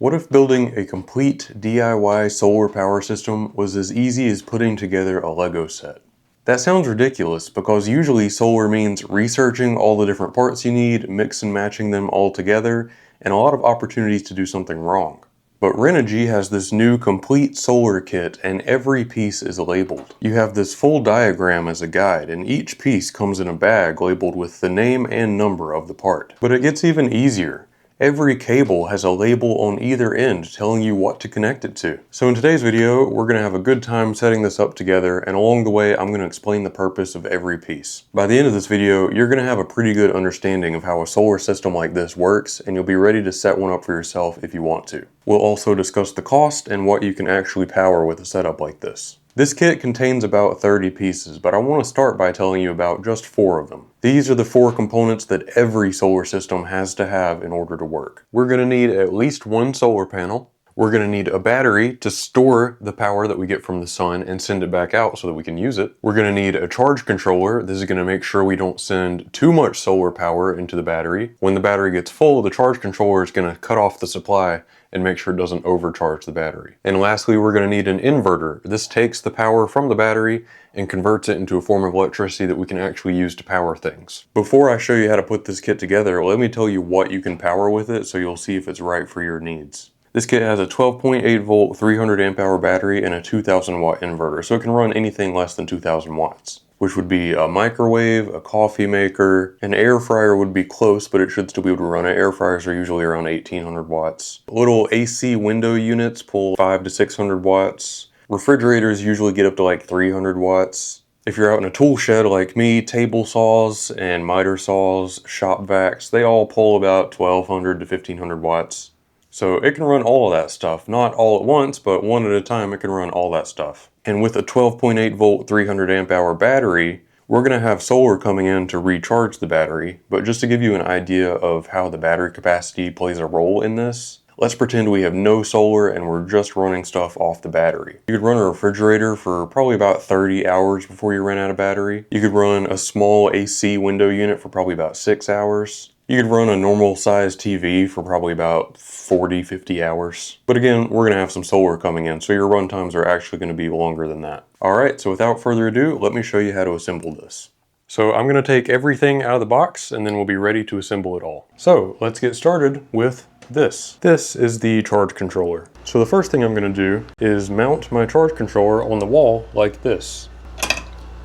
What if building a complete DIY solar power system was as easy as putting together a Lego set? That sounds ridiculous because usually solar means researching all the different parts you need, mix and matching them all together, and a lot of opportunities to do something wrong. But Renogy has this new complete solar kit and every piece is labeled. You have this full diagram as a guide and each piece comes in a bag labeled with the name and number of the part. But it gets even easier. Every cable has a label on either end telling you what to connect it to. So in today's video, we're going to have a good time setting this up together, and along the way, I'm going to explain the purpose of every piece. By the end of this video, you're going to have a pretty good understanding of how a solar system like this works, and you'll be ready to set one up for yourself if you want to. We'll also discuss the cost and what you can actually power with a setup like this. This kit contains about 30 pieces, but I want to start by telling you about just 4 of them. These are the 4 components that every solar system has to have in order to work. We're going to need at least 1 solar panel. We're going to need a battery to store the power that we get from the sun and send it back out so that we can use it. We're going to need a charge controller. This is going to make sure we don't send too much solar power into the battery. When the battery gets full, the charge controller is going to cut off the supply and make sure it doesn't overcharge the battery. And lastly, we're going to need an inverter. This takes the power from the battery and converts it into a form of electricity that we can actually use to power things. Before I show you how to put this kit together, let me tell you what you can power with it so you'll see if it's right for your needs. This kit has a 12.8 volt 300 amp hour battery and a 2000 watt inverter, so it can run anything less than 2000 watts. Which would be a microwave, a coffee maker, an air fryer would be close, but it should still be able to run it. Air fryers are usually around 1800 watts. Little AC window units pull 500 to 600 watts. Refrigerators usually get up to like 300 watts. If you're out in a tool shed like me, table saws and miter saws, shop vacs, they all pull about 1200 to 1500 watts. So it can run all of that stuff, not all at once, but one at a time it can run all that stuff. And with a 12.8 volt 300 amp hour battery, we're going to have solar coming in to recharge the battery. But just to give you an idea of how the battery capacity plays a role in this, let's pretend we have no solar and we're just running stuff off the battery. You could run a refrigerator for probably about 30 hours before you ran out of battery. You could run a small AC window unit for probably about 6 hours. You could run a normal size TV for probably about 40, 50 hours. But again, we're gonna have some solar coming in, so your run times are actually gonna be longer than that. All right, so without further ado, let me show you how to assemble this. So I'm gonna take everything out of the box and then we'll be ready to assemble it all. So let's get started with this. This is the charge controller. So the first thing I'm gonna do is mount my charge controller on the wall like this.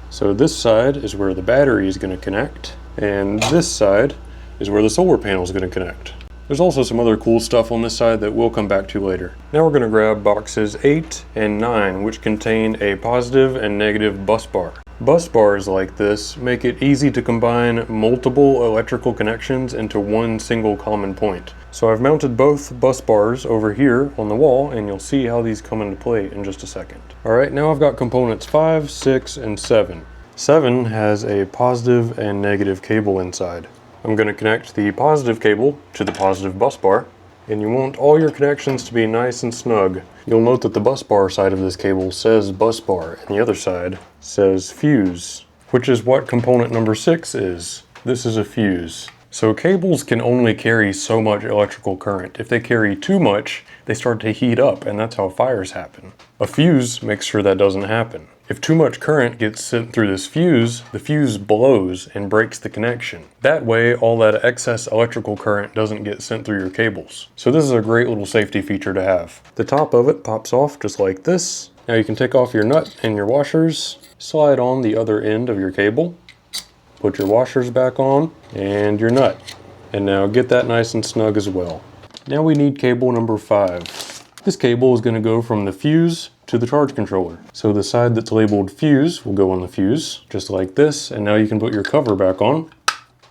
So this side is where the battery is gonna connect, and this side is where the solar panel is going to connect. There's also some other cool stuff on this side that we'll come back to later. Now we're going to grab boxes 8 and 9, which contain a positive and negative bus bar. Bus bars like this make it easy to combine multiple electrical connections into one single common point. So I've mounted both bus bars over here on the wall, and you'll see how these come into play in just a second. Alright, now I've got components 5, 6, and 7. 7 has a positive and negative cable inside. I'm going to connect the positive cable to the positive bus bar, and you want all your connections to be nice and snug. You'll note that the bus bar side of this cable says bus bar, and the other side says fuse, which is what component number 6 is. This is a fuse. So cables can only carry so much electrical current. If they carry too much, they start to heat up, and that's how fires happen. A fuse makes sure that doesn't happen. If too much current gets sent through this fuse, the fuse blows and breaks the connection. That way, all that excess electrical current doesn't get sent through your cables. So this is a great little safety feature to have. The top of it pops off just like this. Now you can take off your nut and your washers, slide on the other end of your cable, put your washers back on, and your nut. And now get that nice and snug as well. Now we need cable number 5. This cable is going to go from the fuse to the charge controller. So the side that's labeled fuse will go on the fuse, just like this, and now you can put your cover back on.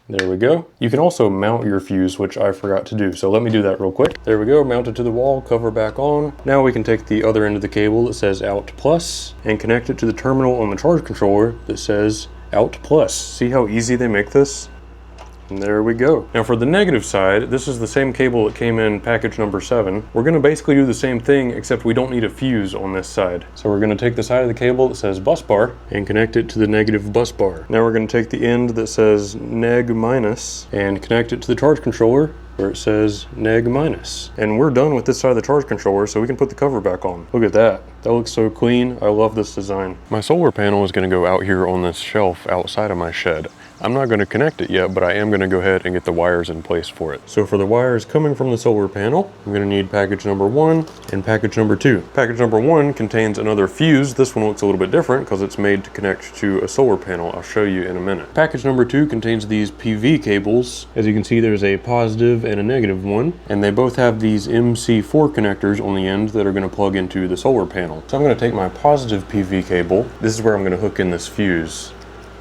There we go. You can also mount your fuse, which I forgot to do, so let me do that real quick. There we go, mount it to the wall, cover back on. Now we can take the other end of the cable that says out plus and connect it to the terminal on the charge controller that says out plus. See how easy they make this? And there we go. Now for the negative side, this is the same cable that came in package number 7. We're going to basically do the same thing, except we don't need a fuse on this side. So we're going to take the side of the cable that says bus bar and connect it to the negative bus bar. Now we're going to take the end that says neg minus and connect it to the charge controller where it says neg minus. And we're done with this side of the charge controller, so we can put the cover back on. Look at that. That looks so clean. I love this design. My solar panel is going to go out here on this shelf outside of my shed. I'm not going to connect it yet, but I am going to go ahead and get the wires in place for it. So for the wires coming from the solar panel, I'm going to need package number 1 and package number 2. Package number 1 contains another fuse. This one looks a little bit different because it's made to connect to a solar panel. I'll show you in a minute. Package number 2 contains these PV cables. As you can see, there's a positive and a negative one, and they both have these MC4 connectors on the end that are going to plug into the solar panel. So I'm going to take my positive PV cable. This is where I'm going to hook in this fuse.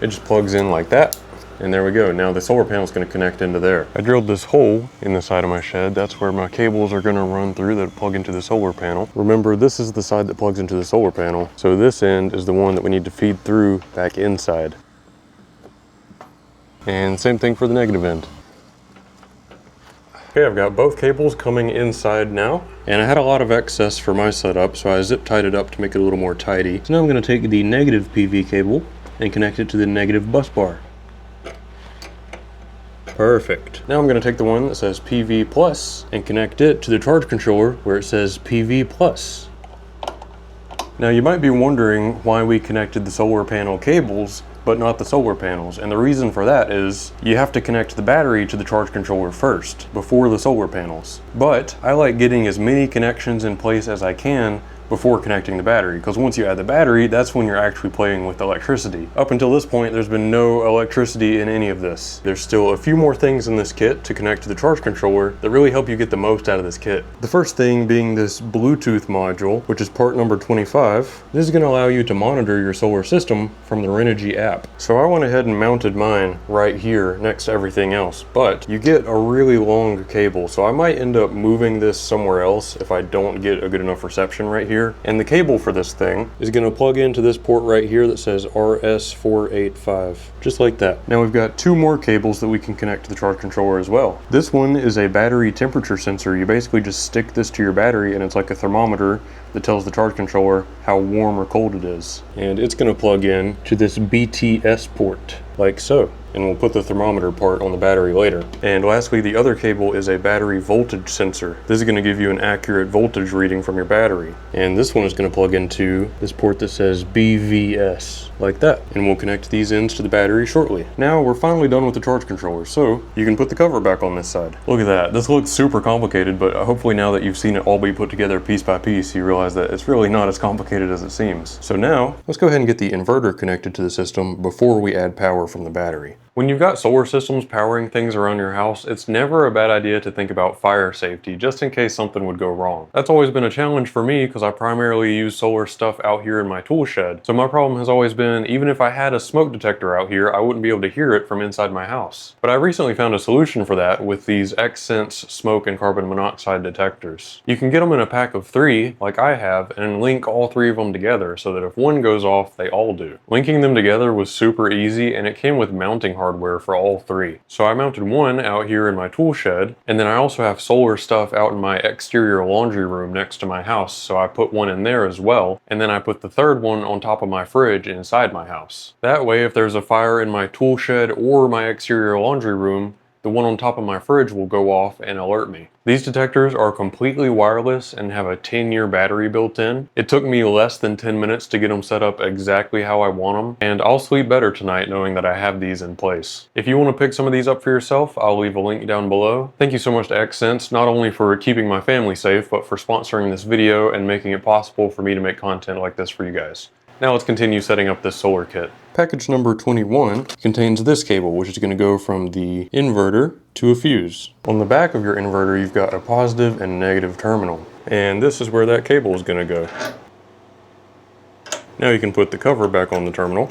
It just plugs in like that. And there we go. Now the solar panel is going to connect into there. I drilled this hole in the side of my shed. That's where my cables are going to run through that plug into the solar panel. Remember, this is the side that plugs into the solar panel. So this end is the one that we need to feed through back inside. And same thing for the negative end. Okay, I've got both cables coming inside now. And I had a lot of excess for my setup, so I zip tied it up to make it a little more tidy. So now I'm going to take the negative PV cable and connect it to the negative bus bar. Perfect. Now I'm going to take the one that says PV plus and connect it to the charge controller where it says PV plus. Now you might be wondering why we connected the solar panel cables but not the solar panels, and the reason for that is you have to connect the battery to the charge controller first before the solar panels. But I like getting as many connections in place as I can before connecting the battery, because once you add the battery, that's when you're actually playing with electricity. Up until this point, there's been no electricity in any of this. There's still a few more things in this kit to connect to the charge controller that really help you get the most out of this kit. The first thing being this Bluetooth module, which is part number 25. This is going to allow you to monitor your solar system from the Renogy app. So I went ahead and mounted mine right here next to everything else, but you get a really long cable, so I might end up moving this somewhere else if I don't get a good enough reception right here. And the cable for this thing is going to plug into this port right here that says RS485, just like that. Now we've got two more cables that we can connect to the charge controller as well. This one is a battery temperature sensor. You basically just stick this to your battery and it's like a thermometer that tells the charge controller how warm or cold it is. And it's going to plug in to this BTS port, like so. And we'll put the thermometer part on the battery later. And lastly, the other cable is a battery voltage sensor. This is going to give you an accurate voltage reading from your battery. And this one is going to plug into this port that says BVS, like that. And we'll connect these ends to the battery shortly. Now we're finally done with the charge controller, so you can put the cover back on this side. Look at that. This looks super complicated, but hopefully now that you've seen it all be put together piece by piece, you realize that it's really not as complicated as it seems. So now, let's go ahead and get the inverter connected to the system before we add power from the battery. When you've got solar systems powering things around your house, it's never a bad idea to think about fire safety, just in case something would go wrong. That's always been a challenge for me because I primarily use solar stuff out here in my tool shed. So my problem has always been, even if I had a smoke detector out here, I wouldn't be able to hear it from inside my house. But I recently found a solution for that with these Xsense smoke and carbon monoxide detectors. You can get them in a pack of 3, like I have, and link all 3 of them together so that if one goes off, they all do. Linking them together was super easy, and it came with mounting hardware for all 3. So I mounted one out here in my tool shed, and then I also have solar stuff out in my exterior laundry room next to my house, so I put one in there as well, and then I put the third one on top of my fridge inside my house. That way, if there's a fire in my tool shed or my exterior laundry room, the one on top of my fridge will go off and alert me. These detectors are completely wireless and have a 10-year battery built in. It took me less than 10 minutes to get them set up exactly how I want them, and I'll sleep better tonight knowing that I have these in place. If you want to pick some of these up for yourself, I'll leave a link down below. Thank you so much to Xsense, not only for keeping my family safe, but for sponsoring this video and making it possible for me to make content like this for you guys. Now let's continue setting up this solar kit. Package number 21 contains this cable, which is going to go from the inverter to a fuse. On the back of your inverter, you've got a positive and negative terminal, and this is where that cable is going to go. Now you can put the cover back on the terminal.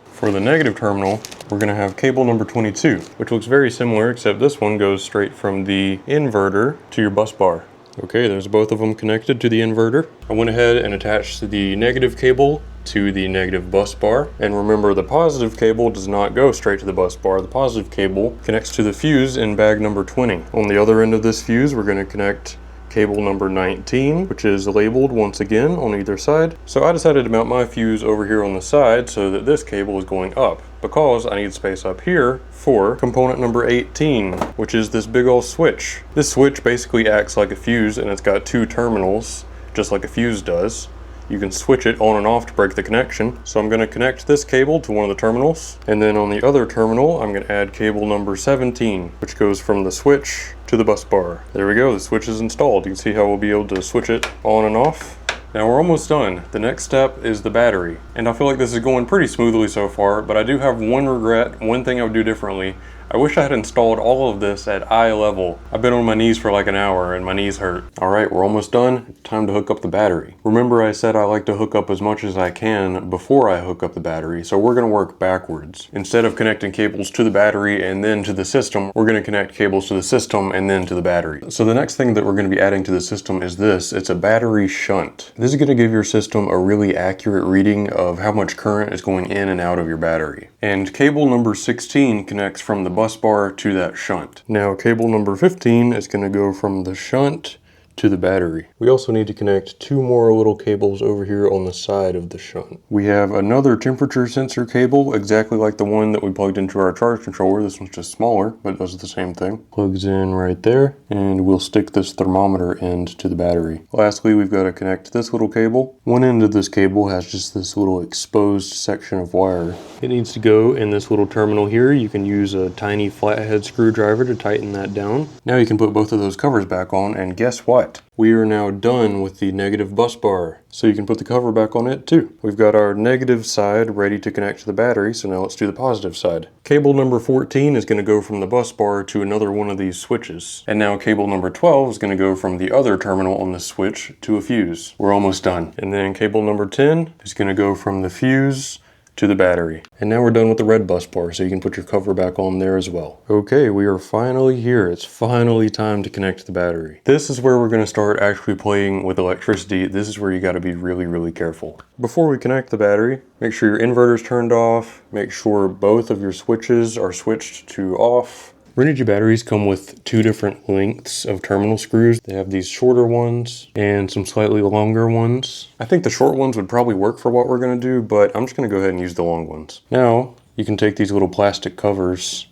For the negative terminal, we're going to have cable number 22, which looks very similar, except this one goes straight from the inverter to your bus bar. Okay, there's both of them connected to the inverter. I went ahead and attached the negative cable to the negative bus bar. And remember, the positive cable does not go straight to the bus bar. The positive cable connects to the fuse in bag number 20. On the other end of this fuse, we're going to connect cable number 19, which is labeled once again on either side. So I decided to mount my fuse over here on the side so that this cable is going up, because I need space up here for component number 18, which is this big old switch. This switch basically acts like a fuse, and it's got two terminals, just like a fuse does. You can switch it on and off to break the connection. So I'm going to connect this cable to one of the terminals, and then on the other terminal I'm going to add cable number 17, which goes from the switch to the bus bar. There we go, the switch is installed. You can see how we'll be able to switch it on and off. Now we're almost done. The next step is the battery. And I feel like this is going pretty smoothly so far, but I do have one regret, one thing I would do differently. I wish I had installed all of this at eye level. I've been on my knees for like an hour and my knees hurt. All right, we're almost done. Time to hook up the battery. Remember I said I like to hook up as much as I can before I hook up the battery, so we're gonna work backwards. Instead of connecting cables to the battery and then to the system, we're gonna connect cables to the system and then to the battery. So the next thing that we're gonna be adding to the system is this. It's a battery shunt. This is gonna give your system a really accurate reading of how much current is going in and out of your battery. And cable number 16 connects from the bus bar to that shunt. Now cable number 15 is going to go from the shunt to the battery. We also need to connect two more little cables over here on the side of the shunt. We have another temperature sensor cable, exactly like the one that we plugged into our charge controller. This one's just smaller, but does the same thing. Plugs in right there, and we'll stick this thermometer end to the battery. Lastly, we've got to connect this little cable. One end of this cable has just this little exposed section of wire. It needs to go in this little terminal here. You can use a tiny flathead screwdriver to tighten that down. Now you can put both of those covers back on, and guess what? We are now done with the negative bus bar. So you can put the cover back on it too. We've got our negative side ready to connect to the battery, so now let's do the positive side. Cable number 14 is going to go from the bus bar to another one of these switches. And now cable number 12 is going to go from the other terminal on the switch to a fuse. We're almost done. And then cable number 10 is going to go from the fuse to the battery. And now we're done with the red bus bar, so you can put your cover back on there as well. Okay, we are finally here. It's finally time to connect the battery. This is where we're going to start actually playing with electricity. This is where you got to be really, really careful. Before we connect the battery, make sure your inverter's turned off. Make sure both of your switches are switched to off. Renogy batteries come with two different lengths of terminal screws. They have these shorter ones and some slightly longer ones. I think the short ones would probably work for what we're going to do, but I'm just going to go ahead and use the long ones. Now, you can take these little plastic covers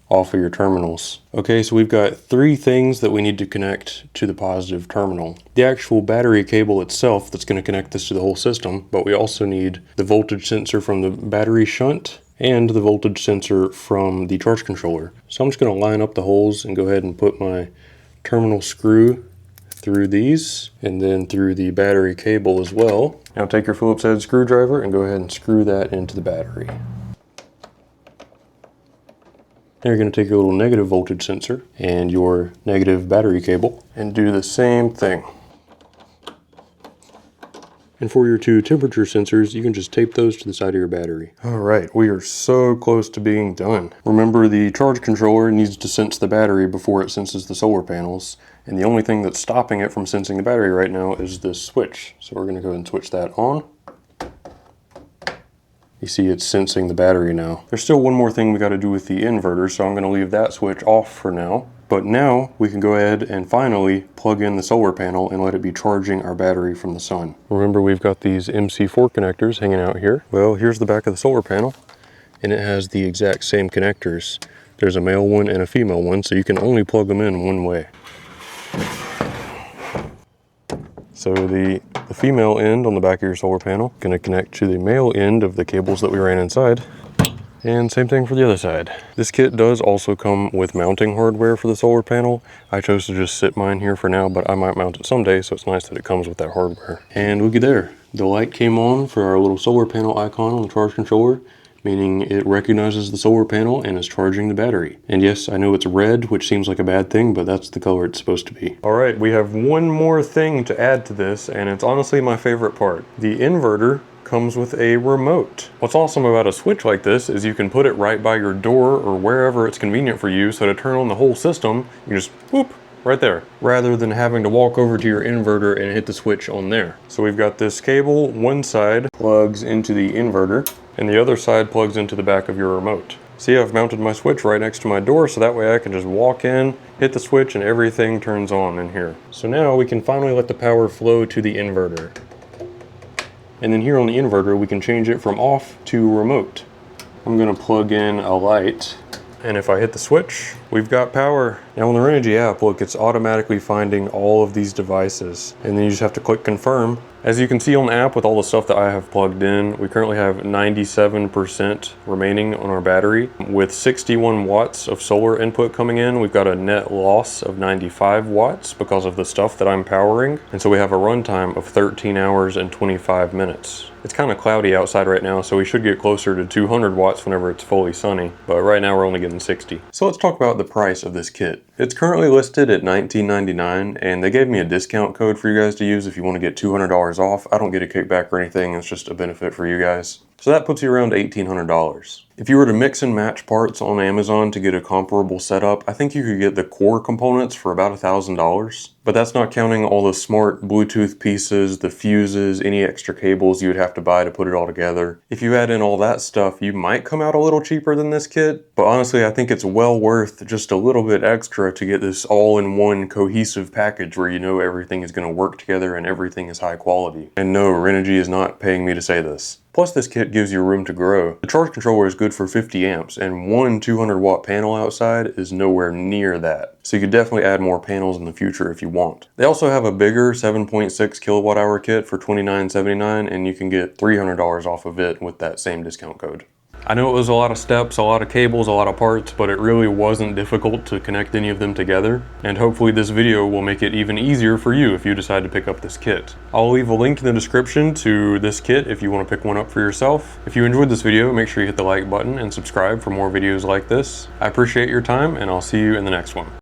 off of your terminals. Okay, so we've got three things that we need to connect to the positive terminal. The actual battery cable itself that's going to connect this to the whole system, but we also need the voltage sensor from the battery shunt and the voltage sensor from the charge controller. So I'm just going to line up the holes and go ahead and put my terminal screw through these and then through the battery cable as well. Now take your Phillips head screwdriver and go ahead and screw that into the battery. Now you're going to take your little negative voltage sensor and your negative battery cable and do the same thing. And for your two temperature sensors, you can just tape those to the side of your battery. All right, we are so close to being done. Remember, the charge controller needs to sense the battery before it senses the solar panels. And the only thing that's stopping it from sensing the battery right now is this switch. So we're gonna go ahead and switch that on. You see it's sensing the battery now. There's still one more thing we gotta do with the inverter, so I'm gonna leave that switch off for now. But now we can go ahead and finally plug in the solar panel and let it be charging our battery from the sun. Remember, we've got these MC4 connectors hanging out here. Well, here's the back of the solar panel, and it has the exact same connectors. There's a male one and a female one, so you can only plug them in one way. So the female end on the back of your solar panel is going to connect to the male end of the cables that we ran inside. And same thing for the other side. This kit does also come with mounting hardware for the solar panel. I chose to just sit mine here for now, but I might mount it someday, so it's nice that it comes with that hardware. And looky there, the light came on for our little solar panel icon on the charge controller, meaning it recognizes the solar panel and is charging the battery. And yes, I know it's red, which seems like a bad thing, but that's the color it's supposed to be. All right, we have one more thing to add to this, and it's honestly my favorite part. The inverter comes with a remote. What's awesome about a switch like this is you can put it right by your door or wherever it's convenient for you, so to turn on the whole system, you just whoop, right there, rather than having to walk over to your inverter and hit the switch on there. So we've got this cable, one side plugs into the inverter and the other side plugs into the back of your remote. See, I've mounted my switch right next to my door, so that way I can just walk in, hit the switch, and everything turns on in here. So now we can finally let the power flow to the inverter. And then here on the inverter, we can change it from off to remote. I'm gonna plug in a light, and if I hit the switch, we've got power. Now on the Renogy app, look, it's automatically finding all of these devices, and then you just have to click confirm. As you can see on the app with all the stuff that I have plugged in, we currently have 97% remaining on our battery. With 61 watts of solar input coming in, we've got a net loss of 95 watts because of the stuff that I'm powering. And so we have a runtime of 13 hours and 25 minutes. It's kind of cloudy outside right now, so we should get closer to 200 watts whenever it's fully sunny. But right now we're only getting 60. So let's talk about the price of this kit. It's currently listed at $19.99, and they gave me a discount code for you guys to use if you want to get $200 off. I don't get a kickback or anything, it's just a benefit for you guys. So that puts you around $1,800. If you were to mix and match parts on Amazon to get a comparable setup, I think you could get the core components for about $1,000. But that's not counting all the smart Bluetooth pieces, the fuses, any extra cables you would have to buy to put it all together. If you add in all that stuff, you might come out a little cheaper than this kit, but honestly I think it's well worth just a little bit extra to get this all-in-one cohesive package where you know everything is going to work together and everything is high quality. And no, Renogy is not paying me to say this. Plus, this kit gives you room to grow. The charge controller is good for 50 amps, and one 200 watt panel outside is nowhere near that. So you could definitely add more panels in the future if you want. They also have a bigger 7.6 kilowatt hour kit for $29.79, and you can get $300 off of it with that same discount code. I know it was a lot of steps, a lot of cables, a lot of parts, but it really wasn't difficult to connect any of them together. And hopefully this video will make it even easier for you if you decide to pick up this kit. I'll leave a link in the description to this kit if you want to pick one up for yourself. If you enjoyed this video, make sure you hit the like button and subscribe for more videos like this. I appreciate your time, and I'll see you in the next one.